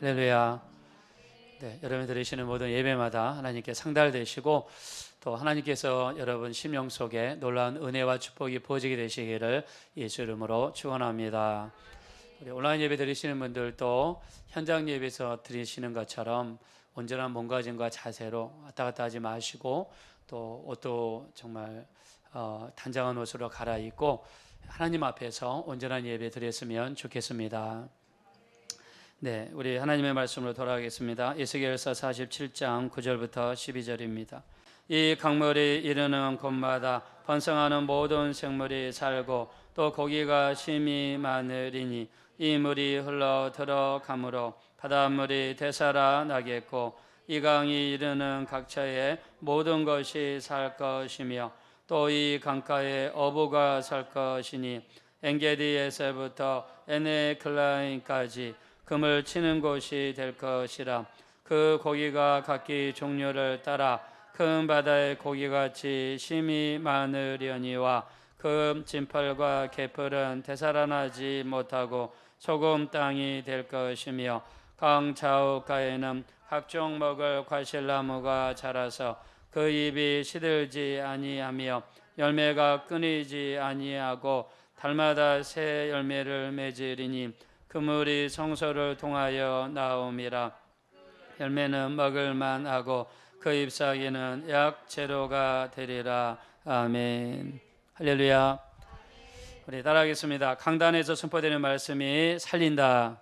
할렐루야. 네, 여러분이 들으시는 모든 예배마다 하나님께 상달되시고 또 하나님께서 여러분 심령 속에 놀라운 은혜와 축복이 부어지게 되시기를 예수 이름으로 축원합니다. 우리 온라인 예배 드리시는 분들도 현장 예배에서 드리시는 것처럼 온전한 몸가짐과 자세로 왔다 갔다 하지 마시고 또 옷도 정말 단정한 옷으로 갈아입고 하나님 앞에서 온전한 예배 드렸으면 좋겠습니다. 네, 우리 하나님의 말씀으로 돌아가겠습니다. 에스겔서 47장 9절부터 12절입니다. 이 강물이 이르는 곳마다 번성하는 모든 생물이 살고 또 고기가 심히 많으리니 이 물이 흘러 들어가므로 바닷물이 되살아나겠고 이 강이 이르는 각처에 모든 것이 살 것이며 또 이 강가에 어부가 살 것이니 엔게디에서부터 에네클라인까지 금을 치는 곳이 될 것이라. 그 고기가 각기 종류를 따라 큰 바다의 고기같이 심히 많으려니와 그 진펄과 개펄은 되살아나지 못하고 소금 땅이 될 것이며 강 좌우가에는 각종 먹을 과실나무가 자라서 그 잎이 시들지 아니하며 열매가 끊이지 아니하고 달마다 새 열매를 맺으리니 그물이 성소를 통하여 나옴이라. 열매는 먹을만 하고 그 잎사귀는 약재료가 되리라. 아멘. 할렐루야. 우리 따라하겠습니다. 강단에서 선포되는 말씀이 살린다.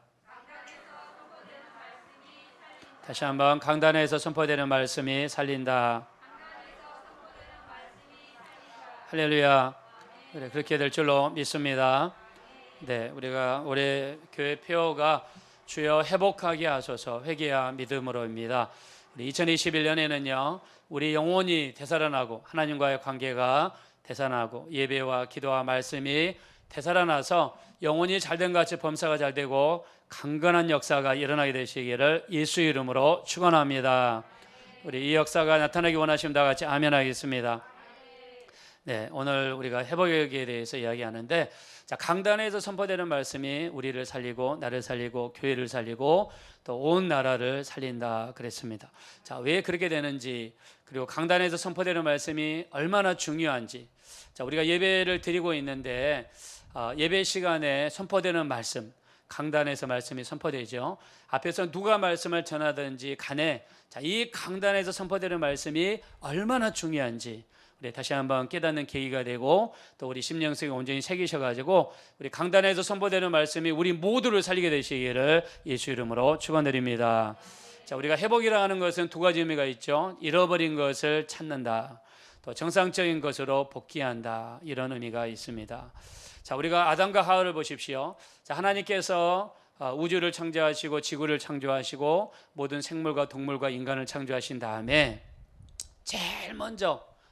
다시 한번 강단에서 선포되는 말씀이 살린다. 할렐루야. 그래, 그렇게 될 줄로 믿습니다. 네, 우리가 올해 교회 표어가 주여 회복하게 하소서 회개와 믿음으로입니다. 우리 2021년에는요, 우리 영혼이 되살아나고 하나님과의 관계가 되살아나고 예배와 기도와 말씀이 되살아나서 영혼이 잘된 것 같이 범사가 잘 되고 강건한 역사가 일어나게 되시기를 예수 이름으로 축원합니다. 우리 이 역사가 나타나기 원하시면 다 같이 아멘 하겠습니다. 네, 오늘 우리가 회복에 대해서 이야기하는데, 자, 강단에서 선포되는 말씀이 우리를 살리고 나를 살리고 교회를 살리고 또 온 나라를 살린다 그랬습니다. 자, 왜 그렇게 되는지, 그리고 강단에서 선포되는 말씀이 얼마나 중요한지. 자, 우리가 예배를 드리고 있는데 예배 시간에 선포되는 말씀, 강단에서 말씀이 선포되죠. 앞에서 누가 말씀을 전하든지 간에 자, 이 강단에서 선포되는 말씀이 얼마나 중요한지 우리 다시 한번 깨닫는 계기가 되고 또 우리 심령 속에 온전히 새기셔가지고 우리 강단에서 선포되는 말씀이 우리 모두를 살리게 되시기를 예수 이름으로 축원드립니다. 자, 우리가 회복이라 하는 것은 두 가지 의미가 있죠. 잃어버린 것을 찾는다. 또 정상적인 것으로 복귀한다. 이런 의미가 있습니다. 자, 우리가 아담과 하와를 보십시오. 자, 하나님께서 우주를 창조하시고 지구를 창조하시고 모든 생물과 동물과 인간을 창조하신 다음에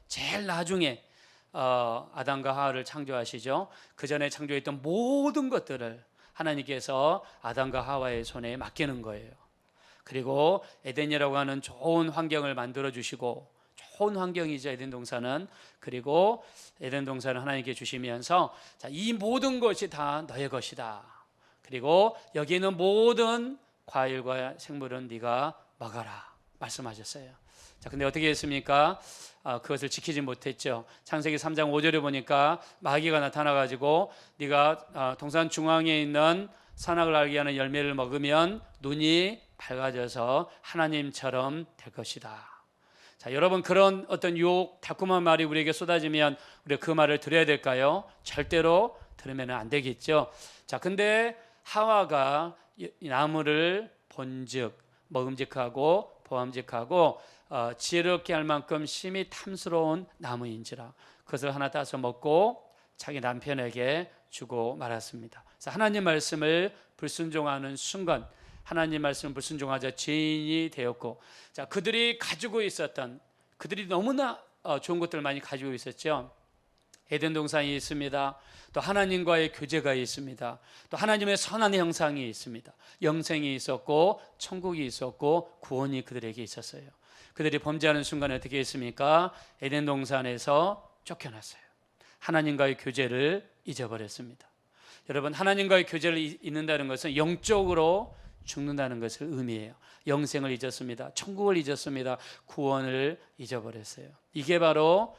제일 나중에 아담과 하와를 창조하시죠. 그 전에 창조했던 모든 것들을 하나님께서 아담과 하와의 손에 맡기는 거예요. 그리고 에덴이라고 하는 좋은 환경을 만들어 주시고, 좋은 환경이죠, 에덴 동산은. 그리고 에덴 동산을 하나님께 주시면서 자, 이 모든 것이 다 너의 것이다. 그리고 여기 있는 모든 과일과 생물은 네가 먹어라 말씀하셨어요. 자, 근데 어떻게 했습니까? 그것을 지키지 못했죠. 창세기 3장 5절에 보니까 마귀가 나타나가지고 네가 동산 중앙에 있는 선악을 알게 하는 열매를 먹으면 눈이 밝아져서 하나님처럼 될 것이다. 자, 여러분, 그런 어떤 유혹, 달콤한 말이 우리에게 쏟아지면 우리가 그 말을 들어야 될까요? 절대로 들으면 안 되겠죠. 자, 근데 하와가 이 나무를 본즉 먹음직하고 보암직하고 지혜롭게 할 만큼 심히 탐스러운 나무인지라 그것을 하나 따서 먹고 자기 남편에게 주고 말았습니다. 그래서 하나님 말씀을 불순종하는 순간 하나님 말씀을 불순종하자 죄인이 되었고, 자, 그들이 가지고 있었던, 그들이 너무나 좋은 것들을 많이 가지고 있었죠. 에덴 동산이 있습니다. 또 하나님과의 교제가 있습니다. 또 하나님의 선한 형상이 있습니다. 영생이 있었고 천국이 있었고 구원이 그들에게 있었어요. 그들이 범죄하는 순간에 어떻게 했습니까? 에덴 동산에서 쫓겨났어요. 하나님과의 교제를 잊어버렸습니다. 여러분, 하나님과의 교제를 잊는다는 것은 영적으로 죽는다는 것을 의미해요. 영생을 잊었습니다. 천국을 잊었습니다. 구원을 잊어버렸어요. 이게 바로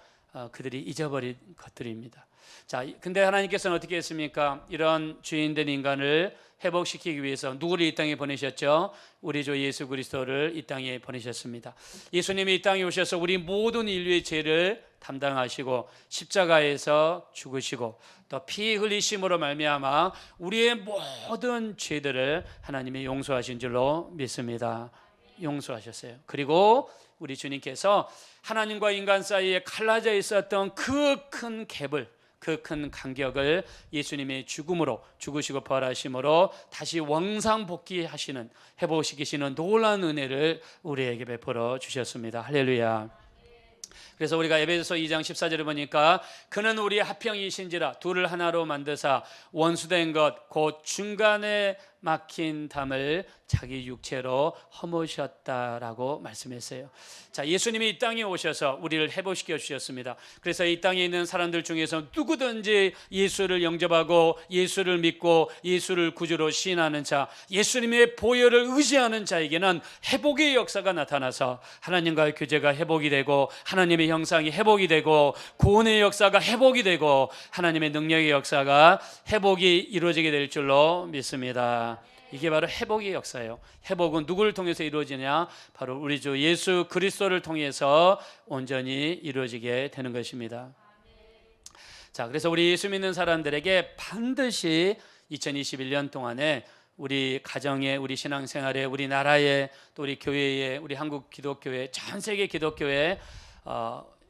그들이 잊어버린 것들입니다. 자, 근데 하나님께서는 어떻게 했습니까? 이런 죄인된 인간을 회복시키기 위해서 누구를 이 땅에 보내셨죠? 우리 주 예수 그리스도를 이 땅에 보내셨습니다. 예수님이 이 땅에 오셔서 우리 모든 인류의 죄를 담당하시고 십자가에서 죽으시고 또 피 흘리심으로 말미암아 우리의 모든 죄들을 하나님이 용서하신 줄로 믿습니다. 용서하셨어요. 그리고 우리 주님께서 하나님과 인간 사이에 갈라져 있었던 그 큰 갭을, 그 큰 간격을 예수님의 죽음으로, 죽으시고 부활하심으로 다시 원상복귀하시는, 회복시키시는 놀라운 은혜를 우리에게 베풀어 주셨습니다. 할렐루야. 그래서 우리가 에베소서 2장 14절을 보니까 그는 우리의 합형이신지라 둘을 하나로 만드사 원수된 것 곧 중간에 막힌 담을 자기 육체로 허무셨다라고 말씀했어요. 자, 예수님이 이 땅에 오셔서 우리를 회복시켜 주셨습니다. 그래서 이 땅에 있는 사람들 중에서 누구든지 예수를 영접하고 예수를 믿고 예수를 구주로 시인하는 자, 예수님의 보혈을 의지하는 자에게는 회복의 역사가 나타나서 하나님과의 교제가 회복이 되고 하나님의 형상이 회복이 되고 구원의 역사가 회복이 되고 하나님의 능력의 역사가 회복이 이루어지게 될 줄로 믿습니다. 이게 바로 회복의 역사예요. 회복은 누구를 통해서 이루어지냐? 바로 우리 주 예수 그리스도를 통해서 온전히 이루어지게 되는 것입니다. 자, 그래서 우리 예수 믿는 사람들에게 반드시 2021년 동안에 우리 가정에, 우리 신앙생활에, 우리 나라에, 또 우리 교회에, 우리 한국 기독교회, 전 세계 기독교회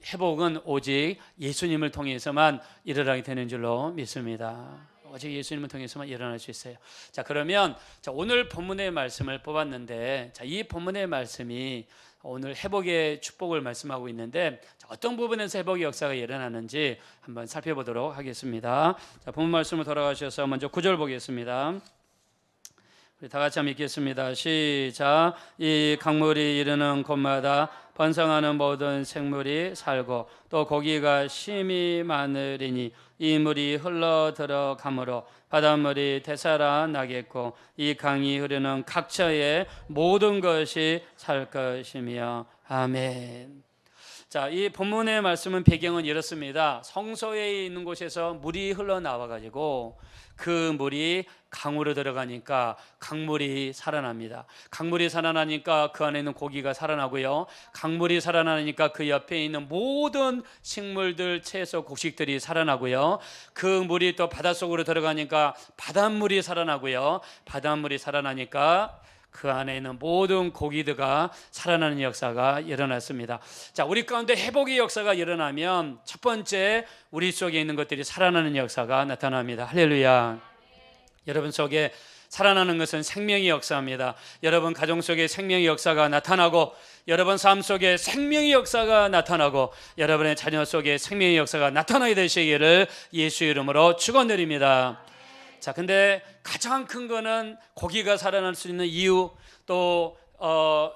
회복은 오직 예수님을 통해서만 일어나게 되는 줄로 믿습니다. 오직 예수님을 통해서만 일어날 수 있어요. 자, 그러면 오늘 본문의 말씀을 뽑았는데, 이 본문의 말씀이 오늘 회복의 축복을 말씀하고 있는데 어떤 부분에서 회복의 역사가 일어나는지 한번 살펴보도록 하겠습니다. 자, 본문 말씀을 돌아가셔서 먼저 9절 보겠습니다. 우리 다 같이 한번 읽겠습니다. 시작. 이 강물이 이르는 곳마다 번성하는 모든 생물이 살고 또 고기가 심히 많으리니 이 물이 흘러 들어가므로 바닷물이 되살아나겠고 이 강이 흐르는 각처의 모든 것이 살 것이며 아멘. 자, 이 본문의 말씀은 배경은 이렇습니다. 성소에 있는 곳에서 물이 흘러나와 가지고 그 물이 강으로 들어가니까 강물이 살아납니다. 강물이 살아나니까 그 안에 있는 고기가 살아나고요. 강물이 살아나니까 그 옆에 있는 모든 식물들, 채소, 곡식들이 살아나고요. 그 물이 또 바닷속으로 들어가니까 바닷물이 살아나고요. 바닷물이 살아나니까 그 안에 있는 모든 고기들과 살아나는 역사가 일어났습니다. 자, 우리 가운데 회복의 역사가 일어나면 첫 번째 우리 속에 있는 것들이 살아나는 역사가 나타납니다. 할렐루야. 여러분 속에 살아나는 것은 생명의 역사입니다. 여러분 가정 속에 생명의 역사가 나타나고 여러분 삶 속에 생명의 역사가 나타나고 여러분의 자녀 속에 생명의 역사가 나타나게 되시기를 예수 이름으로 축원드립니다. 자, 근데 가장 큰 거는 고기가 살아날 수 있는 이유, 또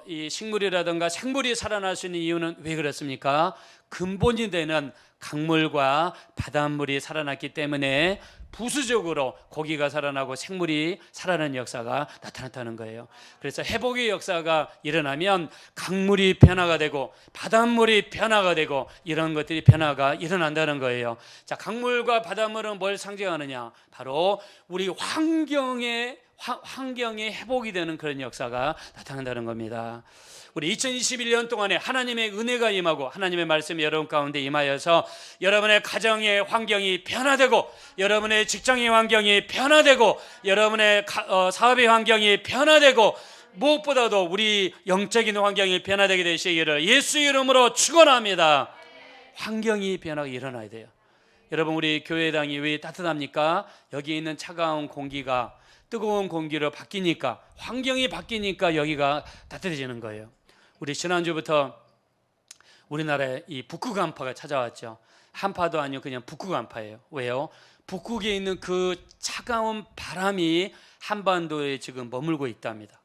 이 식물이라든가 생물이 살아날 수 있는 이유는 왜 그렇습니까? 근본이 되는 강물과 바닷물이 살아났기 때문에 부수적으로 고기가 살아나고 생물이 살아나는 역사가 나타났다는 거예요. 그래서 회복의 역사가 일어나면 강물이 변화가 되고 바닷물이 변화가 되고 이런 것들이 변화가 일어난다는 거예요. 자, 강물과 바닷물은 뭘 상징하느냐? 바로 우리 환경의 회복이 되는 그런 역사가 나타난다는 겁니다. 우리 2021년 동안에 하나님의 은혜가 임하고 하나님의 말씀이 여러분 가운데 임하여서 여러분의 가정의 환경이 변화되고 여러분의 직장의 환경이 변화되고 여러분의 사업의 환경이 변화되고 무엇보다도 우리 영적인 환경이 변화되게 되시기를 예수 이름으로 축원합니다. 환경이 변화가 일어나야 돼요. 여러분, 우리 교회당이 왜 따뜻합니까? 여기 있는 차가운 공기가 뜨거운 공기로 바뀌니까, 환경이 바뀌니까 여기가 따뜻해지는 거예요. 우리 지난주부터 우리나라에 이 북극 한파가 찾아왔죠. 한파도 아니고 그냥 북극 한파예요. 왜요? 북극에 있는 그 차가운 바람이 한반도에 지금 머물고 있답니다.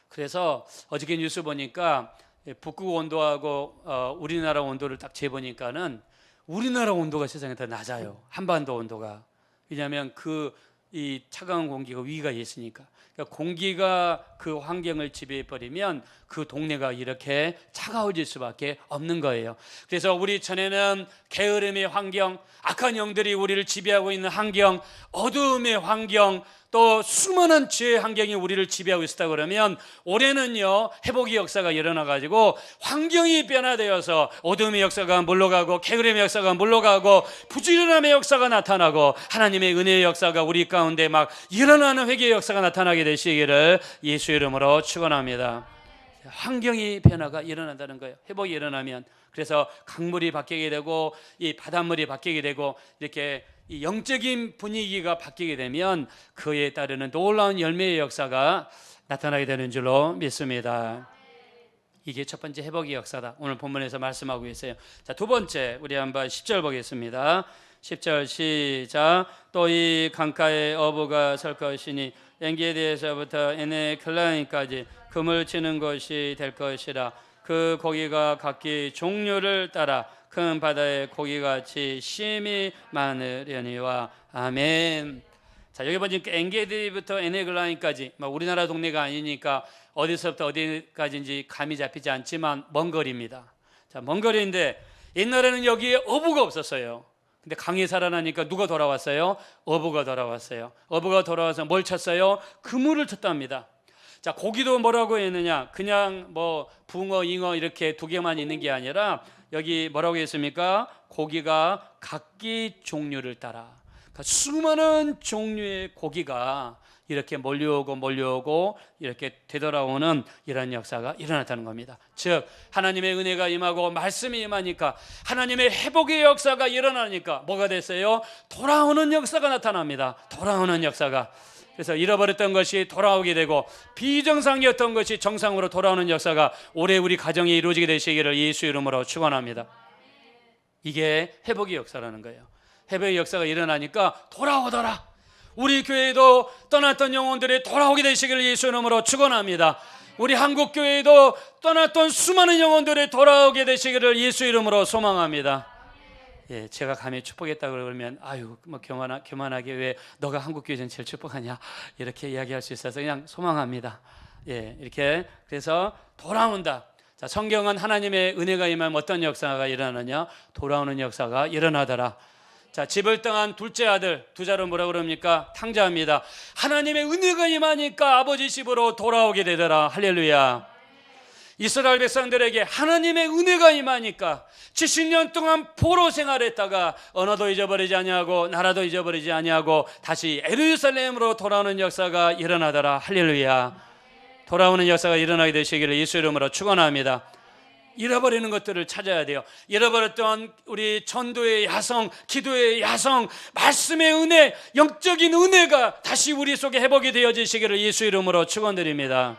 그래서 어저께 뉴스 보니까 북극 온도하고 우리나라 온도를 딱 재보니까는 우리나라 온도가 세상에 더 낮아요. 한반도 온도가. 왜냐하면 그 이 차가운 공기가 위기가 있으니까. 그러니까 공기가 그 환경을 지배해 버리면 그 동네가 이렇게 차가워질 수밖에 없는 거예요. 그래서 우리 전에는 게으름의 환경, 악한 영들이 우리를 지배하고 있는 환경, 어두움의 환경, 또 수많은 죄의 환경이 우리를 지배하고 있었다 그러면 올해는요 회복의 역사가 일어나가지고 환경이 변화되어서 어둠의 역사가 물러가고 게으름의 역사가 물러가고 부지런함의 역사가 나타나고 하나님의 은혜의 역사가 우리 가운데 막 일어나는 회개의 역사가 나타나게 되시기를 예수 이름으로 축원합니다. 환경이 변화가 일어난다는 거예요. 회복이 일어나면. 그래서 강물이 바뀌게 되고 이 바닷물이 바뀌게 되고 이렇게 이 영적인 분위기가 바뀌게 되면 그에 따르는 놀라운 열매의 역사가 나타나게 되는 줄로 믿습니다. 이게 첫 번째 회복의 역사다. 오늘 본문에서 말씀하고 있어요. 자, 두 번째 우리 한번 10절 보겠습니다. 10절 시작. 또 이 강가에 어부가 설 것이니 엔게디에서부터 에네클라인까지 금을 치는 것이 될 것이라. 그 고기가 각기 종류를 따라 큰 바다의 고기같이 심이 많으려니와. 아멘. 자, 여기 보니까 엔게디부터 에네글라인까지 우리나라 동네가 아니니까 어디서부터 어디까지인지 감이 잡히지 않지만 먼 거리입니다. 자, 먼 거리인데 옛날에는 여기에 어부가 없었어요. 근데 강이 살아나니까 누가 돌아왔어요? 어부가 돌아왔어요. 어부가 돌아와서 뭘 쳤어요? 그물을 쳤답니다. 자, 고기도 뭐라고 했느냐? 그냥 뭐 붕어, 잉어 이렇게 두 개만 있는 게 아니라 여기 뭐라고 했습니까? 고기가 각기 종류를 따라, 그러니까 수많은 종류의 고기가 이렇게 몰려오고 이렇게 되돌아오는 이런 역사가 일어났다는 겁니다. 즉 하나님의 은혜가 임하고 말씀이 임하니까 하나님의 회복의 역사가 일어나니까 뭐가 됐어요? 돌아오는 역사가 나타납니다. 돌아오는 역사가. 그래서 잃어버렸던 것이 돌아오게 되고 비정상이었던 것이 정상으로 돌아오는 역사가 올해 우리 가정에 이루어지게 되시기를 예수 이름으로 축원합니다. 이게 회복의 역사라는 거예요. 회복의 역사가 일어나니까 돌아오더라. 우리 교회도 떠났던 영혼들이 돌아오게 되시기를 예수 이름으로 축원합니다. 우리 한국 교회도 떠났던 수많은 영혼들이 돌아오게 되시기를 예수 이름으로 소망합니다. 예, 제가 감히 축복했다 그러면 아유 뭐 교만하게 왜 너가 한국 교회 전체를 축복하냐 이렇게 이야기할 수 있어서 그냥 소망합니다. 예, 이렇게 그래서 돌아온다. 자, 성경은 하나님의 은혜가 임하면 어떤 역사가 일어나느냐? 돌아오는 역사가 일어나더라. 자, 집을 떠난 둘째 아들, 두 자로 뭐라 그럽니까? 탕자입니다. 하나님의 은혜가 임하니까 아버지 집으로 돌아오게 되더라. 할렐루야. 이스라엘 백성들에게 하나님의 은혜가 임하니까 70년 동안 포로 생활했다가 언어도 잊어버리지 아니하고 나라도 잊어버리지 아니하고 다시 예루살렘으로 돌아오는 역사가 일어나더라. 할렐루야. 돌아오는 역사가 일어나게 되시기를 예수 이름으로 축원합니다. 잃어버리는 것들을 찾아야 돼요. 잃어버렸던 우리 전도의 야성, 기도의 야성, 말씀의 은혜, 영적인 은혜가 다시 우리 속에 회복이 되어지시기를 예수 이름으로 축원드립니다.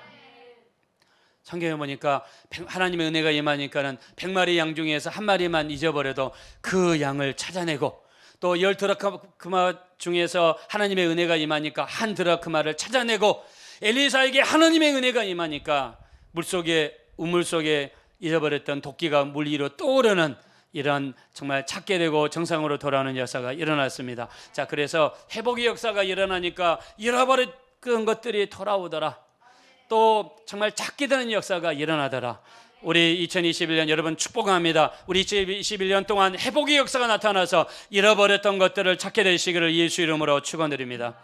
성경에 보니까 하나님의 은혜가 임하니까는 100마리 양 중에서 한 마리만 잊어버려도 그 양을 찾아내고 또 10드라크마 중에서 하나님의 은혜가 임하니까 한 드라크마를 찾아내고 엘리사에게 하나님의 은혜가 임하니까 물속에 우물 속에 잊어버렸던 도끼가 물 위로 떠오르는 이런 정말 찾게 되고 정상으로 돌아오는 역사가 일어났습니다. 자, 그래서 회복의 역사가 일어나니까 잃어버렸던 것들이 돌아오더라. 또 정말 찾게 되는 역사가 일어나더라. 우리 2021년 여러분 축복합니다. 우리 2021년 동안 회복의 역사가 나타나서 잃어버렸던 것들을 찾게 되시기를 예수 이름으로 축원드립니다.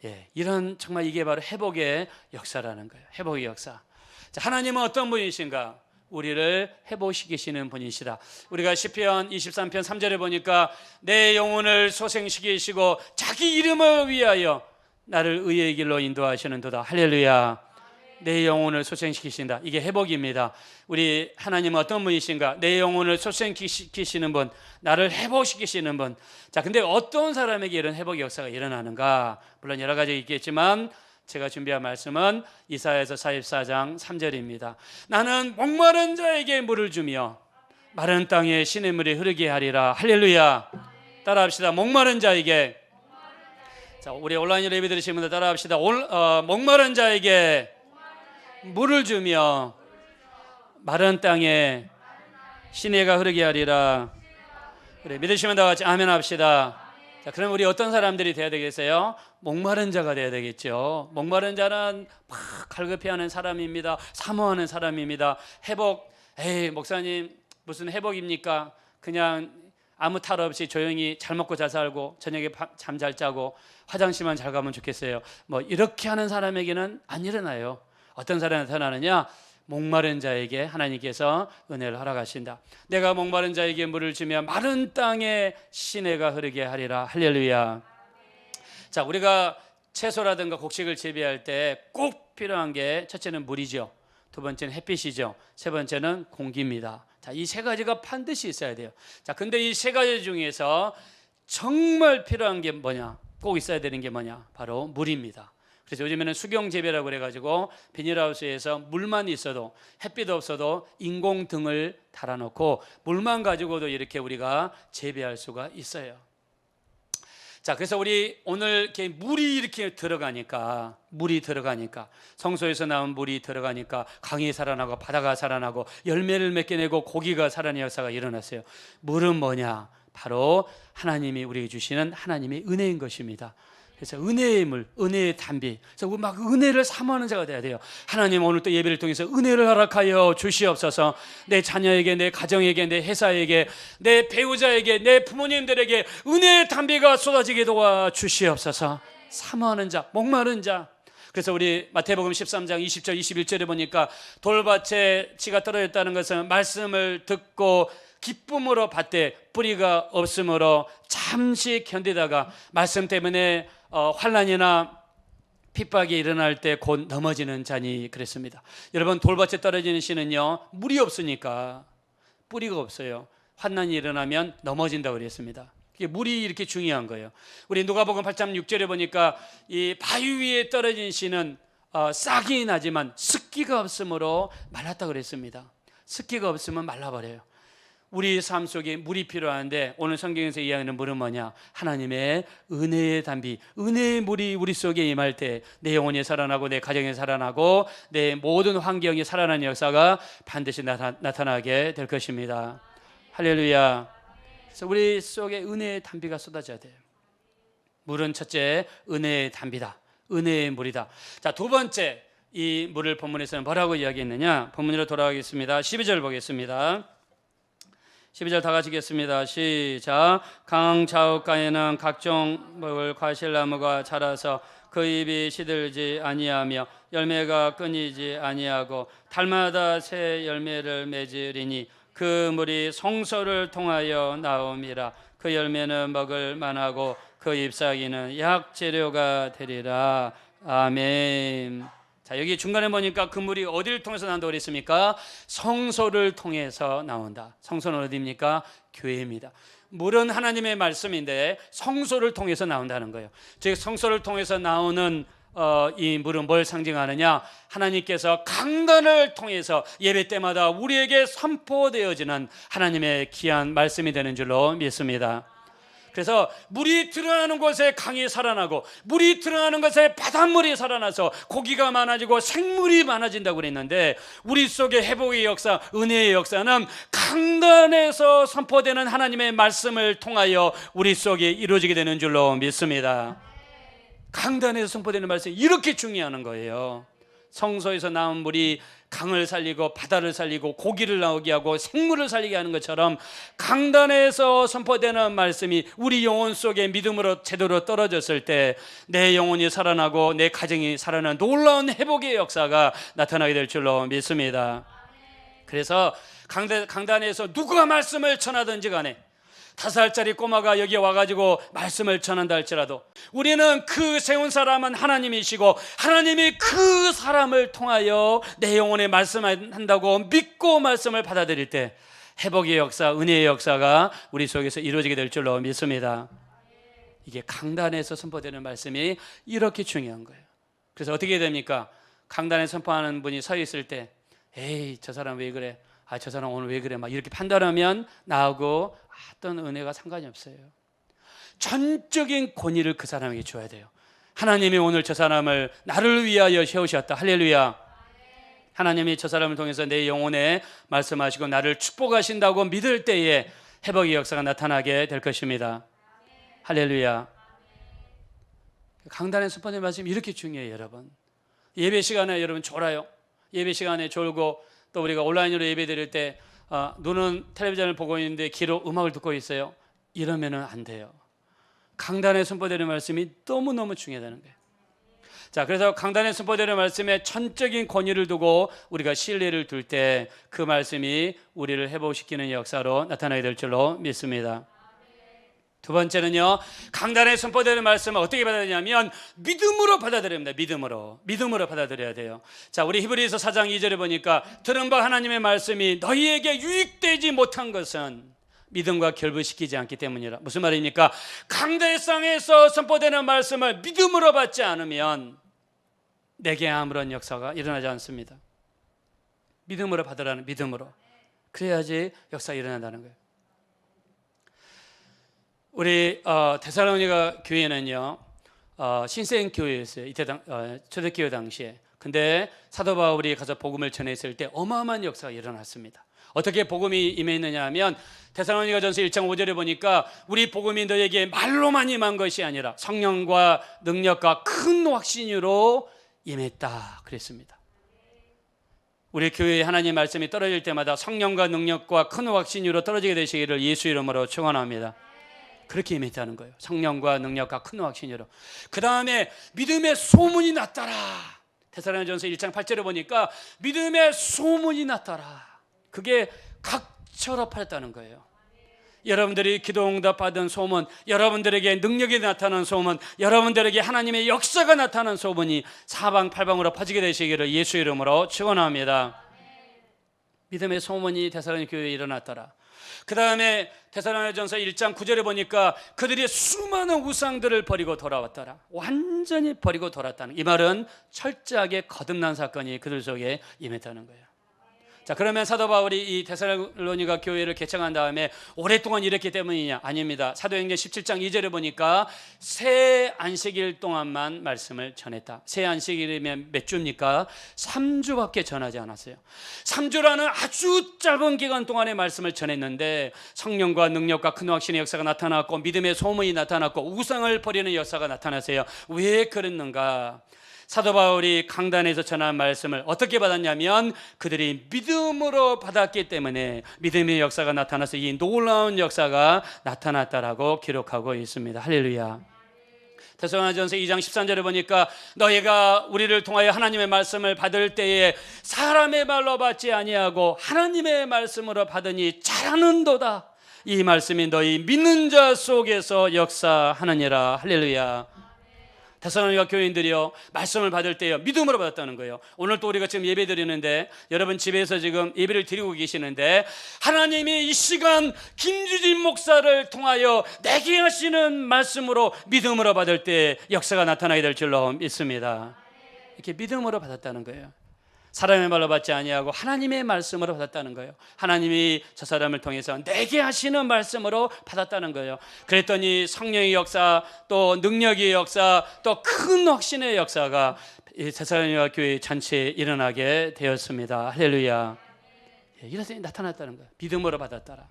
예, 이런 정말 이게 바로 회복의 역사라는 거예요. 회복의 역사. 자, 하나님은 어떤 분이신가? 우리를 회복시키시는 분이시다. 우리가 시편 23편 3절에 보니까 내 영혼을 소생시키시고 자기 이름을 위하여 나를 의의 길로 인도하시는도다. 할렐루야. 내 영혼을 소생시키신다. 이게 회복입니다. 우리 하나님은 어떤 분이신가? 내 영혼을 소생시키시는 분, 나를 회복시키시는 분. 자, 근데 어떤 사람에게 이런 회복의 역사가 일어나는가? 물론 여러 가지 있겠지만 제가 준비한 말씀은 이사야서 44장 3절입니다. 나는 목마른 자에게 물을 주며 마른 땅에 시냇 물이 흐르게 하리라. 할렐루야. 따라합시다. 목마른 자에게. 자, 우리 온라인 예배 들으시는 분들 따라합시다. 목마른 자에게 물을 주며 마른 땅에 시내가 흐르게 하리라. 그래, 믿으시면 다 같이 아멘 합시다. 자, 그럼 우리 어떤 사람들이 돼야 되겠어요? 목마른 자가 돼야 되겠죠. 목마른 자는 막 갈급해하는 사람입니다. 사모하는 사람입니다. 회복, 에이 목사님 무슨 회복입니까? 그냥 아무 탈 없이 조용히 잘 먹고 잘 살고 저녁에 잠 잘 자고 화장실만 잘 가면 좋겠어요. 뭐 이렇게 하는 사람에게는 안 일어나요. 어떤 사람이 나타나느냐? 목마른 자에게 하나님께서 은혜를 허락하신다. 내가 목마른 자에게 물을 주며 마른 땅에 시내가 흐르게 하리라. 할렐루야. 자, 우리가 채소라든가 곡식을 재배할 때 꼭 필요한 게 첫째는 물이죠. 두 번째는 햇빛이죠. 세 번째는 공기입니다. 자, 이 세 가지가 반드시 있어야 돼요. 자, 근데 이 세 가지 중에서 정말 필요한 게 뭐냐? 꼭 있어야 되는 게 뭐냐? 바로 물입니다. 그래서 요즘에는 수경 재배라고 그래가지고 비닐하우스에서 물만 있어도 햇빛 없어도 인공등을 달아놓고 물만 가지고도 이렇게 우리가 재배할 수가 있어요. 자, 그래서 우리 오늘 이렇게 물이 들어가니까 성소에서 나온 물이 들어가니까 강이 살아나고 바다가 살아나고 열매를 맺게 내고 고기가 살아나는 역사가 일어났어요. 물은 뭐냐? 바로 하나님이 우리에게 주시는 하나님의 은혜인 것입니다. 그래서 은혜의 물, 은혜의 담비. 그래서 막 은혜를 사모하는 자가 돼야 돼요. 하나님 오늘 또 예배를 통해서 은혜를 허락하여 주시옵소서. 내 자녀에게, 내 가정에게, 내 회사에게, 내 배우자에게, 내 부모님들에게 은혜의 담비가 쏟아지게 도와 주시옵소서. 사모하는 자, 목마른 자. 그래서 우리 마태복음 13장 20절 21절에 보니까 돌밭에 지가 떨어졌다는 것은 말씀을 듣고 기쁨으로 받되 뿌리가 없으므로 잠시 견디다가 말씀 때문에 환난이나 핍박이 일어날 때 곧 넘어지는 자니 그랬습니다. 여러분, 돌밭에 떨어지는 씨는요 물이 없으니까 뿌리가 없어요. 환난이 일어나면 넘어진다고 그랬습니다. 물이 이렇게 중요한 거예요. 우리 누가복음 8장 6절에 보니까 이 바위 위에 떨어진 씨는 싹이 나지만 습기가 없으므로 말랐다고 그랬습니다. 습기가 없으면 말라버려요. 우리 삶 속에 물이 필요한데 오늘 성경에서 이야기하는 물은 뭐냐? 하나님의 은혜의 담비, 은혜의 물이 우리 속에 임할 때 내 영혼이 살아나고 내 가정이 살아나고 내 모든 환경이 살아나는 역사가 반드시 나타나게 될 것입니다. 할렐루야. 그래서 우리 속에 은혜의 담비가 쏟아져야 돼요. 물은 첫째 은혜의 담비다, 은혜의 물이다. 자, 두 번째 이 물을 본문에서는 뭐라고 이야기했느냐? 본문으로 돌아가겠습니다. 12절 보겠습니다. 12절 다 같이 읽겠습니다. 시작. 강 좌우가에는 각종 먹을 과실나무가 자라서 그 잎이 시들지 아니하며 열매가 끊이지 아니하고 달마다 새 열매를 맺으리니 그 물이 성소를 통하여 나옴이라. 그 열매는 먹을 만하고 그 잎사귀는 약재료가 되리라. 아멘. 자, 여기 중간에 보니까 그 물이 어디를 통해서 나온다고 그랬습니까? 성소를 통해서 나온다. 성소는 어디입니까? 교회입니다. 물은 하나님의 말씀인데 성소를 통해서 나온다는 거예요. 즉 성소를 통해서 나오는 이 물은 뭘 상징하느냐? 하나님께서 강단을 통해서 예배 때마다 우리에게 선포되어지는 하나님의 귀한 말씀이 되는 줄로 믿습니다. 그래서 물이 드러나는 곳에 강이 살아나고 물이 드러나는 곳에 바닷물이 살아나서 고기가 많아지고 생물이 많아진다고 그랬는데 우리 속에 회복의 역사, 은혜의 역사는 강단에서 선포되는 하나님의 말씀을 통하여 우리 속에 이루어지게 되는 줄로 믿습니다. 강단에서 선포되는 말씀이 이렇게 중요한 거예요. 성소에서 나온 물이 강을 살리고 바다를 살리고 고기를 나오게 하고 생물을 살리게 하는 것처럼 강단에서 선포되는 말씀이 우리 영혼 속에 믿음으로 제대로 떨어졌을 때 내 영혼이 살아나고 내 가정이 살아나는 놀라운 회복의 역사가 나타나게 될 줄로 믿습니다. 그래서 강단에서 누가 말씀을 전하든지 간에 5살짜리 꼬마가 여기 와가지고 말씀을 전한다 할지라도 우리는 그 세운 사람은 하나님이시고 하나님이 그 사람을 통하여 내 영혼에 말씀한다고 믿고 말씀을 받아들일 때 회복의 역사, 은혜의 역사가 우리 속에서 이루어지게 될 줄로 믿습니다. 이게 강단에서 선포되는 말씀이 이렇게 중요한 거예요. 그래서 어떻게 됩니까? 강단에 선포하는 분이 서 있을 때 에이 저 사람 왜 그래? 아, 저 사람 오늘 왜 그래? 막 이렇게 판단하면 나하고 어떤 은혜가 상관이 없어요. 전적인 권위를 그 사람에게 줘야 돼요. 하나님이 오늘 저 사람을 나를 위하여 세우셨다. 할렐루야. 하나님이 저 사람을 통해서 내 영혼에 말씀하시고 나를 축복하신다고 믿을 때에 회복의 역사가 나타나게 될 것입니다. 할렐루야. 강단에 선포되는 말씀이 이렇게 중요해요, 여러분. 예배 시간에 여러분 졸아요. 예배 시간에 졸고 또 우리가 온라인으로 예배 드릴 때 눈은 텔레비전을 보고 있는데 귀로 음악을 듣고 있어요. 이러면 안 돼요. 강단에 선포되는 말씀이 너무너무 중요하다는 거예요. 자, 그래서 강단에 선포되는 말씀에 전적인 권위를 두고 우리가 신뢰를 둘 때 그 말씀이 우리를 회복시키는 역사로 나타나게 될 줄로 믿습니다. 두 번째는요, 강단에 선포되는 말씀을 어떻게 받아야 되냐면 믿음으로 받아들여야 됩니다. 믿음으로 받아들여야 돼요. 자, 우리 히브리서 4장 2절에 보니까 들은 바 하나님의 말씀이 너희에게 유익되지 못한 것은 믿음과 결부시키지 않기 때문이라. 무슨 말입니까? 강대상에서 선포되는 말씀을 믿음으로 받지 않으면 내게 아무런 역사가 일어나지 않습니다. 믿음으로 받으라는, 믿음으로. 그래야지 역사가 일어난다는 거예요. 우리 데살로니가 교회는요, 신생 교회였어요. 이때 초대교회 당시에. 근데 사도 바울이 가서 복음을 전했을 때 어마어마한 역사가 일어났습니다. 어떻게 복음이 임했느냐 하면 데살로니가전서 1장 5절에 보니까 우리 복음이 너에게 말로만 임한 것이 아니라 성령과 능력과 큰 확신으로 임했다 그랬습니다. 우리 교회에 하나님 말씀이 떨어질 때마다 성령과 능력과 큰 확신으로 떨어지게 되시기를 예수 이름으로 축원합니다. 그렇게 임했다는 거예요. 성령과 능력과 큰 확신으로. 그 다음에 믿음의 소문이 났더라. 데살로니가전서 1장 8절에 보니까 믿음의 소문이 났더라. 그게 각처로 퍼졌다는 거예요. 여러분들이 기도 응답 받은 소문, 여러분들에게 능력이 나타나는 소문, 여러분들에게 하나님의 역사가 나타나는 소문이 사방팔방으로 퍼지게 되시기를 예수 이름으로 축원합니다. 믿음의 소문이 데살로니가 교회에 일어났더라. 그 다음에 데살로니가전서 1장 9절에 보니까 그들이 수많은 우상들을 버리고 돌아왔더라. 완전히 버리고 돌아왔다는, 이 말은 철저하게 거듭난 사건이 그들 속에 임했다는 거예요. 자, 그러면 사도 바울이 이 데살로니가 교회를 개척한 다음에 오랫동안 일했기 때문이냐? 아닙니다. 사도행전 17장 2절에 보니까 새 안식일 동안만 말씀을 전했다. 새 안식일이면 몇 주입니까? 3주밖에 전하지 않았어요. 3주라는 아주 짧은 기간 동안의 말씀을 전했는데 성령과 능력과 큰 확신의 역사가 나타났고 믿음의 소문이 나타났고 우상을 버리는 역사가 나타났어요. 왜 그랬는가? 사도 바울이 강단에서 전한 말씀을 어떻게 받았냐면 그들이 믿음으로 받았기 때문에 믿음의 역사가 나타나서 이 놀라운 역사가 나타났다라고 기록하고 있습니다. 할렐루야. 데살로니가전서 2장 13절에 보니까 너희가 우리를 통하여 하나님의 말씀을 받을 때에 사람의 말로 받지 아니하고 하나님의 말씀으로 받으니 잘하는도다. 이 말씀이 너희 믿는 자 속에서 역사하느니라. 할렐루야. 데살로니가 교인들이요, 말씀을 받을 때요 믿음으로 받았다는 거예요. 오늘 또 우리가 지금 예배 드리는데 여러분 집에서 지금 예배를 드리고 계시는데 하나님이 이 시간 김주진 목사를 통하여 내게 하시는 말씀으로 믿음으로 받을 때 역사가 나타나게 될 줄로 믿습니다. 이렇게 믿음으로 받았다는 거예요. 사람의 말로 받지 아니하고 하나님의 말씀으로 받았다는 거예요. 하나님이 저 사람을 통해서 내게 하시는 말씀으로 받았다는 거예요. 그랬더니 성령의 역사, 또 능력의 역사, 또 큰 확신의 역사가 데살로니가 교회 전체에 일어나게 되었습니다. 할렐루야. 이렇게 나타났다는 거예요. 믿음으로 받았더라.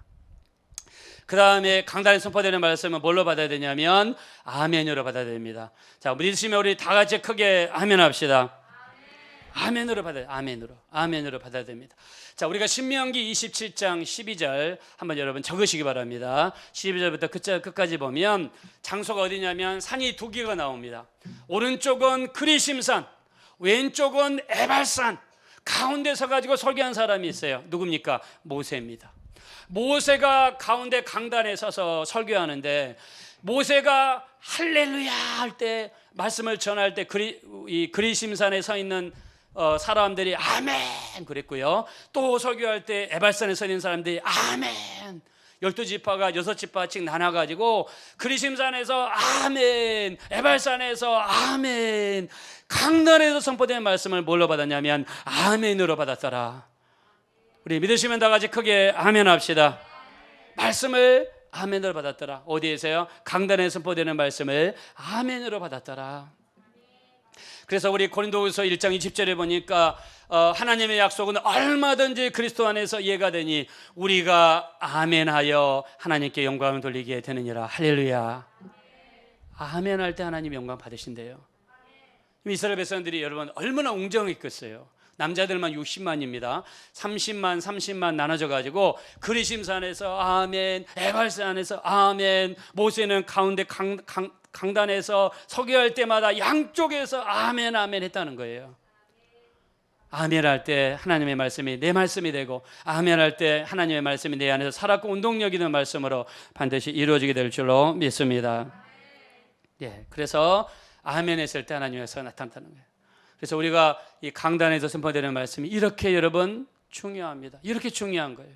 그 다음에 강단에 선포되는 말씀은 뭘로 받아야 되냐면 아멘으로 받아야 됩니다. 자, 믿으시면 우리 다 같이 크게 아멘 합시다. 아멘으로 받아야, 아멘으로 받아야 됩니다. 자, 우리가 신명기 27장 12절 한번 여러분 적으시기 바랍니다. 12절부터 끝까지 보면 장소가 어디냐면 산이 두 개가 나옵니다. 오른쪽은 그리심산, 왼쪽은 에발산. 가운데 서가지고 설교한 사람이 있어요. 누굽니까? 모세입니다. 모세가 가운데 강단에 서서 설교하는데 모세가 할렐루야 할 때, 말씀을 전할 때 이 그리심산에 서 있는 사람들이 아멘 그랬고요. 또 설교할 때 에발산에 서 있는 사람들이 아멘. 12지파가 6지파씩 나눠가지고 그리심산에서 아멘, 에발산에서 아멘. 강단에서 선포된 말씀을 뭘로 받았냐면 아멘으로 받았더라. 우리 믿으시면 다 같이 크게 아멘 합시다. 말씀을 아멘으로 받았더라. 어디에서요? 강단에 선포되는 말씀을 아멘으로 받았더라. 그래서 우리 고린도후서 1장 20절에 보니까 하나님의 약속은 얼마든지 그리스도 안에서 이해가 되니 우리가 아멘하여 하나님께 영광을 돌리게 되느니라. 할렐루야. 아멘 할 때 하나님 영광 받으신대요. 이스라엘 백성들이 여러분 얼마나 웅장을 이끌었어요. 남자들만 60만입니다. 30만 나눠져 가지고 그리심산에서 아멘, 에발산에서 아멘, 모세는 가운데 강단에서 서기할 때마다 양쪽에서 아멘 아멘 했다는 거예요. 아멘 할 때 하나님의 말씀이 내 말씀이 되고, 아멘 할 때 하나님의 말씀이 내 안에서 살았고 운동력이 되는 말씀으로 반드시 이루어지게 될 줄로 믿습니다. 예, 그래서 아멘 했을 때 하나님께서 나타났다는 거예요. 그래서 우리가 이 강단에서 선포되는 말씀이 이렇게 여러분 중요합니다. 이렇게 중요한 거예요.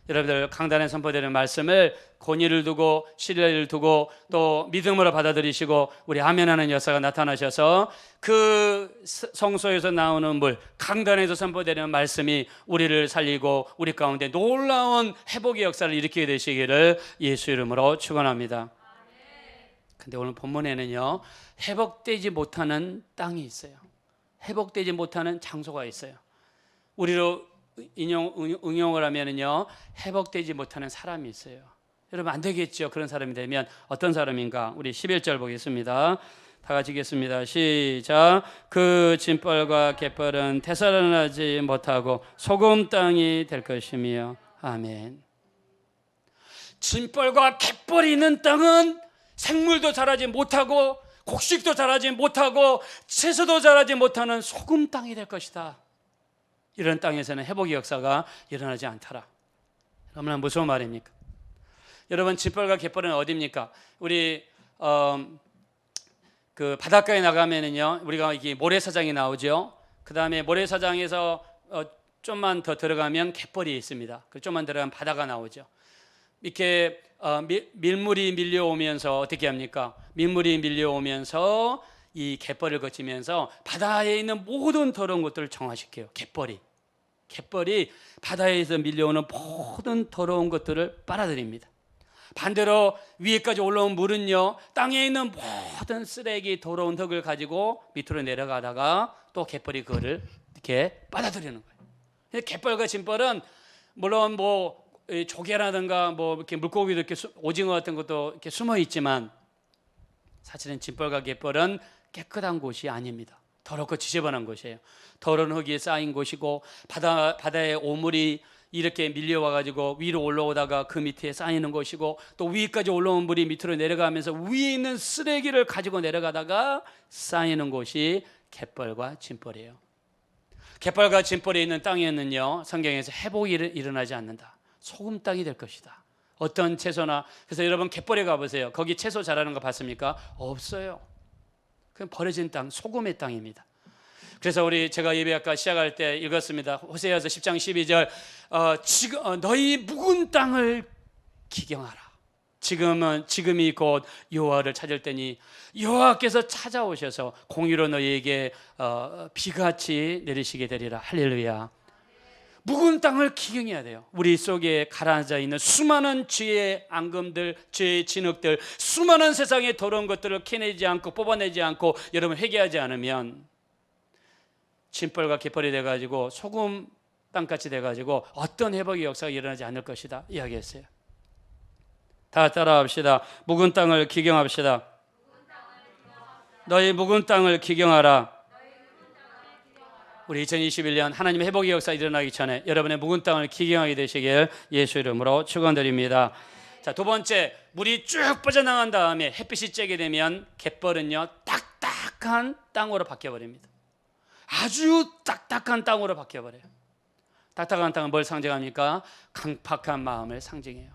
여러분들 강단에 선포되는 말씀을 권위를 두고 신뢰를 두고 또 믿음으로 받아들이시고 우리 아멘하는 역사가 나타나셔서 그 성소에서 나오는 물, 강단에서 선포되는 말씀이 우리를 살리고 우리 가운데 놀라운 회복의 역사를 일으키게 되시기를 예수 이름으로 축원합니다. 근데 오늘 본문에는요, 회복되지 못하는 땅이 있어요. 회복되지 못하는 장소가 있어요. 우리로 응용을 하면은요, 회복되지 못하는 사람이 있어요. 여러분 안 되겠죠. 그런 사람이 되면 어떤 사람인가? 우리 11절 보겠습니다. 다 같이 읽겠습니다. 시작. 그 진벌과 갯벌은 되살아나지 못하고 소금 땅이 될 것이며. 아멘. 진벌과 갯벌이 있는 땅은 생물도 자라지 못하고 곡식도 자라지 못하고 채소도 자라지 못하는 소금 땅이 될 것이다. 이런 땅에서는 회복의 역사가 일어나지 않더라. 얼마나 무서운 말입니까? 여러분, 진벌과 갯벌은 어디입니까? 우리 그 바닷가에 나가면은요, 우리가 이게 모래사장이 나오죠. 그 다음에 모래사장에서 좀만 더 들어가면 갯벌이 있습니다. 좀만 들어가면 바다가 나오죠. 이렇게 밀물이 밀려오면서 어떻게 합니까? 밀물이 밀려오면서 이 갯벌을 거치면서 바다에 있는 모든 더러운 것들을 정화시켜요. 갯벌이 바다에서 밀려오는 모든 더러운 것들을 빨아들입니다. 반대로 위에까지 올라온 물은요, 땅에 있는 모든 쓰레기, 더러운 흙을 가지고 밑으로 내려가다가 또 갯벌이 그거를 이렇게 빨아들이는 거예요. 갯벌과 진벌은 물론 뭐 조개라든가 뭐 이렇게 물고기도 이렇게 오징어 같은 것도 이렇게 숨어 있지만 사실은 진벌과 갯벌은 깨끗한 곳이 아닙니다. 더럽고 지저분한 곳이에요. 더러운 흙이 쌓인 곳이고 바다의 오물이 이렇게 밀려와 가지고 위로 올라오다가 그 밑에 쌓이는 곳이고 또 위까지 올라온 물이 밑으로 내려가면서 위에 있는 쓰레기를 가지고 내려가다가 쌓이는 곳이 갯벌과 진벌이에요. 갯벌과 진벌에 있는 땅에는요, 성경에서 회복이 일어나지 않는다. 소금 땅이 될 것이다. 어떤 채소나, 그래서 여러분 갯벌에 가보세요. 거기 채소 자라는 거 봤습니까? 없어요. 그냥 버려진 땅, 소금의 땅입니다. 그래서 제가 예배 아까 시작할 때 읽었습니다. 호세아서 10장 12절 너희 묵은 땅을 기경하라. 지금이 곧 여호와를 찾을 때니 여호와께서 찾아오셔서 공의로 너희에게 비같이 내리시게 되리라. 할렐루야. 묵은 땅을 기경해야 돼요. 우리 속에 가라앉아 있는 수많은 죄의 앙금들, 죄의 진흙들, 수많은 세상의 더러운 것들을 캐내지 않고 뽑아내지 않고 여러분 회개하지 않으면 진벌과 갯벌이 돼가지고 소금 땅같이 돼가지고 어떤 회복의 역사가 일어나지 않을 것이다 이야기했어요. 다 따라합시다. 묵은 땅을 기경합시다. 너희 묵은 땅을 기경하라. 우리 2021년 하나님의 회복의 역사 일어나기 전에 여러분의 묵은 땅을 기경하게 되시길 예수 이름으로 축원드립니다. 자, 두 번째, 물이 쭉 빠져나간 다음에 햇빛이 쬐게 되면 갯벌은요, 딱딱한 땅으로 바뀌어버립니다. 아주 딱딱한 땅으로 바뀌어버려요. 딱딱한 땅은 뭘 상징합니까? 강팍한 마음을 상징해요.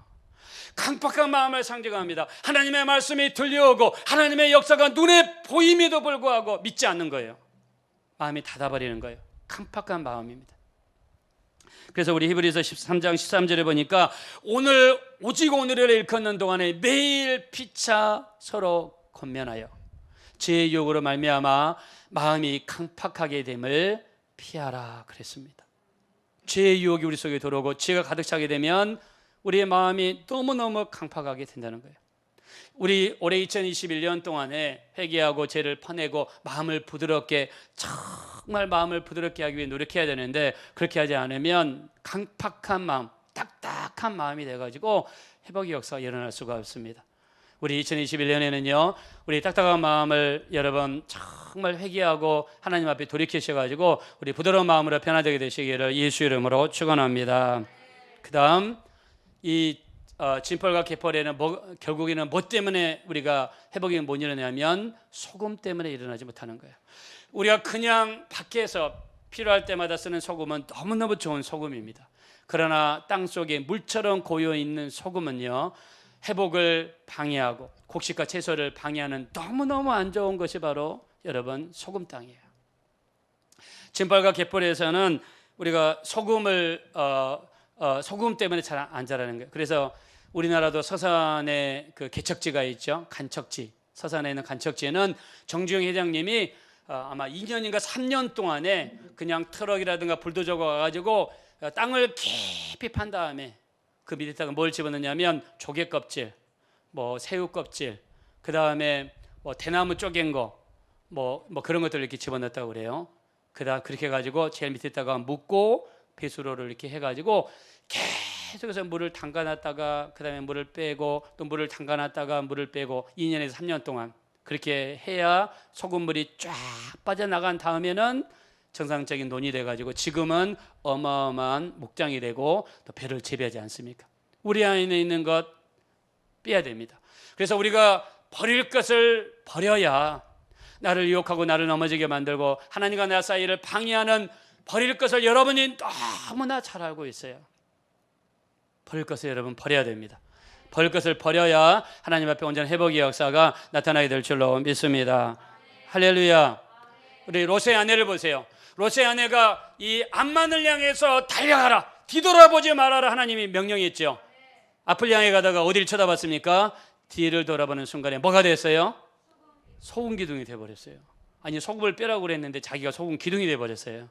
강팍한 마음을 상징합니다. 하나님의 말씀이 들려오고 하나님의 역사가 눈에 보임에도 불구하고 믿지 않는 거예요. 마음이 닫아버리는 거예요. 강팍한 마음입니다. 그래서 우리 히브리서 13장 13절에 보니까 오직 오늘을 일컫는 동안에 매일 피차 서로 권면하여 죄의 유혹으로 말미암아 마음이 강팍하게 됨을 피하라 그랬습니다. 죄의 유혹이 우리 속에 들어오고 죄가 가득 차게 되면 우리의 마음이 너무너무 강팍하게 된다는 거예요. 우리 올해 2021년 동안에 회개하고 죄를 퍼내고 마음을 부드럽게, 정말 마음을 부드럽게 하기 위해 노력해야 되는데 그렇게 하지 않으면 강팍한 마음, 딱딱한 마음이 돼가지고 회복의 역사가 일어날 수가 없습니다. 우리 2021년에는요, 우리 딱딱한 마음을 여러분 정말 회개하고 하나님 앞에 돌이키셔가지고 우리 부드러운 마음으로 변화되게 되시기를 예수 이름으로 축원합니다. 그 다음 이 진펄과 개펄에는 결국에는 뭐 때문에 우리가 회복이 못 일어나냐면 소금 때문에 일어나지 못하는 거예요. 우리가 그냥 밖에서 필요할 때마다 쓰는 소금은 너무너무 좋은 소금입니다. 그러나 땅속에 물처럼 고여있는 소금은요, 회복을 방해하고 곡식과 채소를 방해하는 너무너무 안 좋은 것이 바로 여러분 소금땅이에요. 진펄과 갯벌에서는 우리가 소금을 소금 때문에 잘 안 자라는 거예요. 그래서 우리나라도 서산에 그 개척지가 있죠. 간척지. 서산에 있는 간척지에는 정주영 회장님이 아마 2년인가 3년 동안에 그냥 트럭이라든가 불도저가 와가지고 땅을 깊이 판 다음에 그 밑에다가 뭘 집어넣냐면 조개 껍질, 뭐 새우 껍질, 그 다음에 뭐 대나무 쪼갠 거, 뭐 그런 것들을 이렇게 집어넣었다고 그래요. 그렇게 해가지고 제일 밑에다가 묻고 배수로를 이렇게 해가지고 계속해서 물을 담가놨다가 그 다음에 물을 빼고 또 물을 담가놨다가 물을 빼고 2년에서 3년 동안 그렇게 해야 소금물이 쫙 빠져나간 다음에는 정상적인 논이 돼가지고 지금은 어마어마한 목장이 되고 또 배를 재배하지 않습니까? 우리 안에 있는 것 빼야 됩니다. 그래서 우리가 버릴 것을 버려야 나를 유혹하고 나를 넘어지게 만들고 하나님과 나 사이를 방해하는 버릴 것을 여러분이 너무나 잘 알고 있어요. 버릴 것을 여러분 버려야 됩니다. 버릴 것을 버려야 하나님 앞에 온전한 회복의 역사가 나타나게 될 줄로 믿습니다. 할렐루야. 우리 롯의 아내를 보세요. 롯의 아내가 이 암만을 향해서 달려가라, 뒤돌아보지 말아라 하나님이 명령했죠. 앞을 향해 가다가 어디를 쳐다봤습니까? 뒤를 돌아보는 순간에 뭐가 됐어요? 소금 기둥이 돼버렸어요. 아니 소금을 빼라고 그랬는데 자기가 소금 기둥이 돼버렸어요.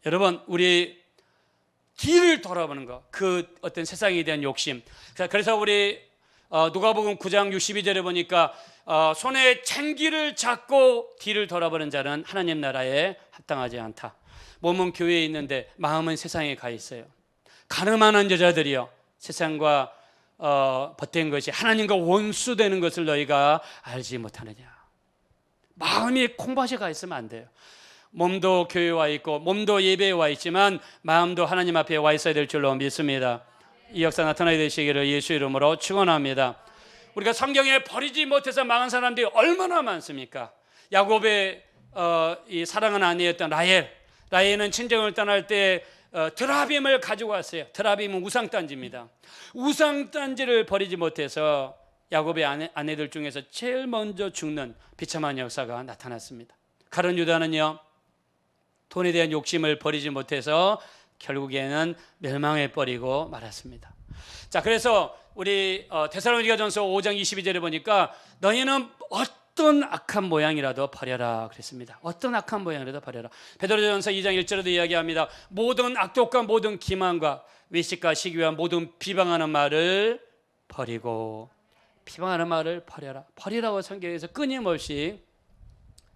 여러분 우리 뒤를 돌아보는 것, 그 어떤 세상에 대한 욕심. 그래서 우리 누가복음 9장 62절에 보니까 손에 쟁기를 잡고 뒤를 돌아보는 자는 하나님 나라에 합당하지 않다. 몸은 교회에 있는데 마음은 세상에 가 있어요. 가늠하는 여자들이요, 세상과 벗된 것이 하나님과 원수되는 것을 너희가 알지 못하느냐. 마음이 콩밭에 가 있으면 안 돼요. 몸도 교회에 와 있고 몸도 예배에 와 있지만 마음도 하나님 앞에 와 있어야 될 줄로 믿습니다. 이 역사 나타나게 되시기를 예수 이름으로 축원합니다. 우리가 성경에 버리지 못해서 망한 사람들이 얼마나 많습니까? 야곱의 이 사랑하는 아내였던 라헬은 친정을 떠날 때 드라빔을 가지고 왔어요. 드라빔은 우상단지입니다. 우상단지를 버리지 못해서 야곱의 아내들 중에서 제일 먼저 죽는 비참한 역사가 나타났습니다. 가룟 유다는요, 돈에 대한 욕심을 버리지 못해서 결국에는 멸망해 버리고 말았습니다. 자, 그래서 우리 데살로니가전서 5장 22절에 보니까 너희는 어떤 악한 모양이라도 버려라 그랬습니다. 어떤 악한 모양이라도 버려라. 베드로전서 2장 1절에도 이야기합니다. 모든 악독과 모든 기만과 외식과 시기와 모든 비방하는 말을 버리고, 비방하는 말을 버려라. 버리라고 성경에서 끊임없이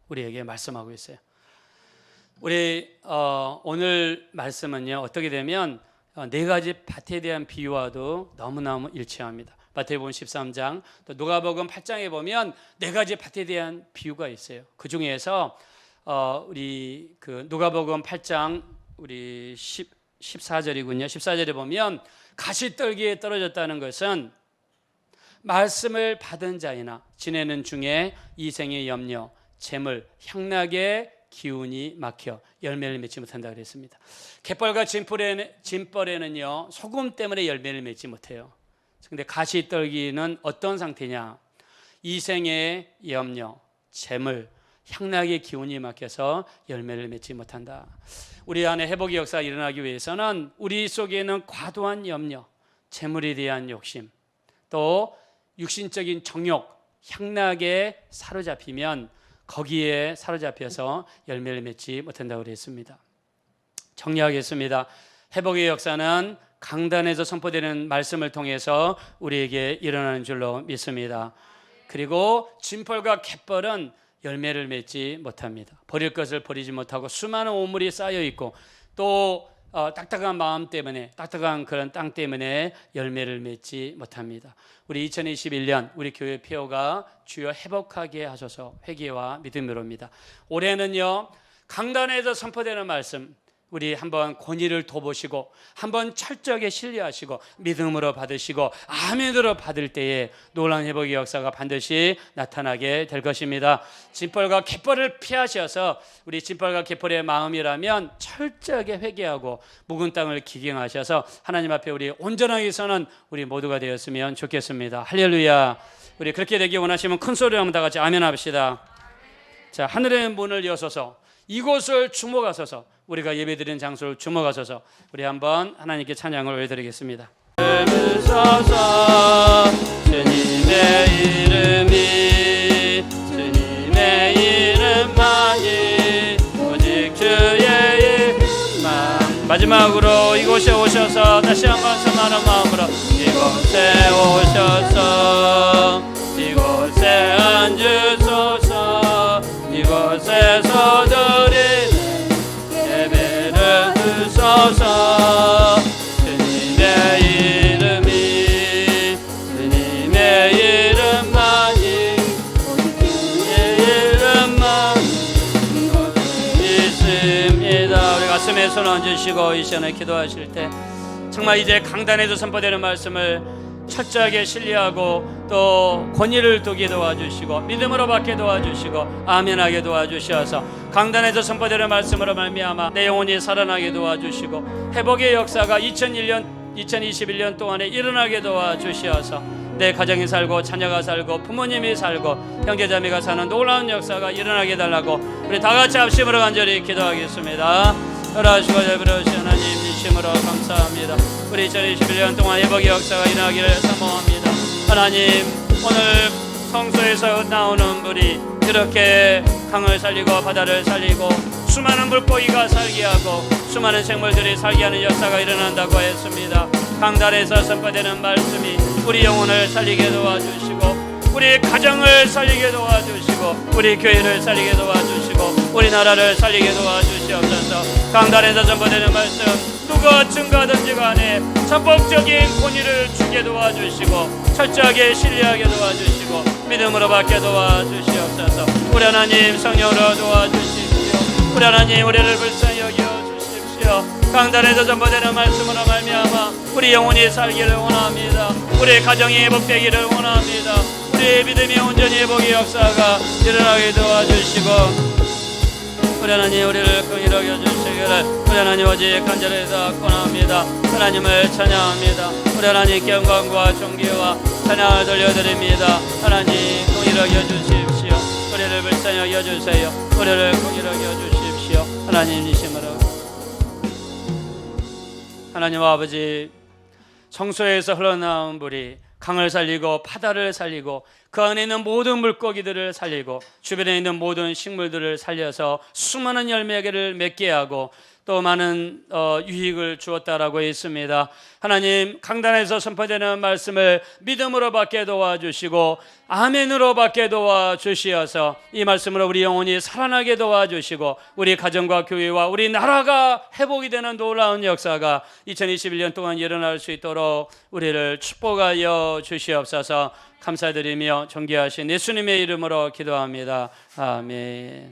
우리에게 말씀하고 있어요. 우리 오늘 말씀은요, 어떻게 되면 네 가지 밭에 대한 비유와도 너무너무 일치합니다. 마태복음 13장, 또 누가복음 8장에 보면 네 가지 밭에 대한 비유가 있어요. 그 중에서 우리 그 누가복음 8장 우리 14절이군요. 14절에 보면 가시떨기에 떨어졌다는 것은 말씀을 받은 자이나 지내는 중에 이생의 염려, 재물, 향락의 기운이 막혀 열매를 맺지 못한다 그랬습니다. 갯벌과 진벌에는요, 소금 때문에 열매를 맺지 못해요. 근데 가시떨기는 어떤 상태냐? 이생의 염려, 재물, 향락의 기운이 막혀서 열매를 맺지 못한다. 우리 안에 회복의 역사가 일어나기 위해서는 우리 속에는 과도한 염려, 재물에 대한 욕심, 또 육신적인 정욕, 향락에 사로잡히면 거기에 사로잡혀서 열매를 맺지 못한다고 그랬습니다. 정리하겠습니다. 회복의 역사는 강단에서 선포되는 말씀을 통해서 우리에게 일어나는 줄로 믿습니다. 그리고 진펄과 갯벌은 열매를 맺지 못합니다. 버릴 것을 버리지 못하고 수많은 오물이 쌓여 있고 또 딱딱한 마음 때문에, 딱딱한 그런 땅 때문에 열매를 맺지 못합니다. 우리 2021년 우리 교회 폐허가 주여 회복하게 하소서. 회개와 믿음으로입니다. 올해는요, 강단에서 선포되는 말씀 우리 한번 권위를 둬보시고 한번 철저하게 신뢰하시고 믿음으로 받으시고 아멘으로 받을 때에 놀라운 회복의 역사가 반드시 나타나게 될 것입니다. 진벌과 갯벌을 피하셔서 우리 진벌과 갯벌의 마음이라면 철저하게 회개하고 묵은 땅을 기경하셔서 하나님 앞에 우리 온전하게 서는 우리 모두가 되었으면 좋겠습니다. 할렐루야. 우리 그렇게 되기 원하시면 큰 소리로 한번 다 같이 아멘 합시다. 자, 하늘의 문을 여소서, 이곳을 주목하소서. 우리가 예배드리는 장소를 주목하소서. 우리 한번 하나님께 찬양을 올려드리겠습니다. 주님의 이름이, 주님의 이름만이 오직 주의 이름만. 마지막으로 이곳에 오셔서 다시 한번 선하는 마음으로 이곳에 오셔서 이곳에 앉으소서. 이곳에서 드리는 예배를 주소서. 주님의 이름이, 주님의 이름만이, 주님의 이름만 있습니다. 우리 가슴에 손 얹으시고 이 시간에 기도하실 때 정말 이제 강단에서 선포되는 말씀을 철저하게 신뢰하고 또 권위를 두게 도와주시고 믿음으로 받게 도와주시고 아멘하게 도와주셔서 강단에서 선포되는 말씀으로 말미암아 내 영혼이 살아나게 도와주시고 회복의 역사가 2021년 동안에 일어나게 도와주셔서 내 가정이 살고 자녀가 살고 부모님이 살고 형제자매가 사는 놀라운 역사가 일어나게 달라고 우리 다같이 합심으로 간절히 기도하겠습니다. 열하시고 예배로우신 하나님 진심으로 감사합니다. 우리 2021년 동안 회복의 역사가 일어나기를 사모합니다. 하나님, 오늘 성소에서 나오는 물이 이렇게 강을 살리고 바다를 살리고 수많은 물고기가 살게 하고 수많은 생물들이 살게 하는 역사가 일어난다고 했습니다. 강단에서 선포되는 말씀이 우리 영혼을 살리게 도와주시고 우리 가정을 살리게 도와주시고 우리 교회를 살리게 도와주시고 우리나라를 살리게 도와주시옵소서. 강단에서 선포되는 말씀 누가 증가하든지 간에 전폭적인 권위를 주게 도와주시고 철저하게 신뢰하게 도와주시고 믿음으로 받게 도와주시옵소서. 우리 하나님 성령으로 도와주십시오. 우리 하나님 우리를 불쌍히 여겨주십시오. 강단에서 전포되는 말씀으로 말미암아 우리 영혼이 살기를 원합니다. 우리 가정이 회복되기를 원합니다. 우리의 믿음이 온전히 회복의 역사가 일어나게 도와주시고 우리 하나님 우리를 긍휼히 여겨주시기를 우리 하나님 오직 간절해서 권합니다. 하나님을 찬양합니다. 우리 하나님께 영광과 존귀와 찬양을 돌려드립니다. 하나님 긍휼히 여겨주십시오. 우리를 불쌍히 여겨주세요. 우리를 긍휼히 여겨주십시오. 하나님이시므로 하나님 아버지, 성소에서 흘러나온 물이 강을 살리고 바다를 살리고 그 안에 있는 모든 물고기들을 살리고 주변에 있는 모든 식물들을 살려서 수많은 열매를 맺게 하고 또 많은 유익을 주었다라고 했습니다. 하나님, 강단에서 선포되는 말씀을 믿음으로 받게 도와주시고 아멘으로 받게 도와주시어서 이 말씀으로 우리 영혼이 살아나게 도와주시고 우리 가정과 교회와 우리 나라가 회복이 되는 놀라운 역사가 2021년 동안 일어날 수 있도록 우리를 축복하여 주시옵소서. 감사드리며 존귀하신 예수님의 이름으로 기도합니다. 아멘.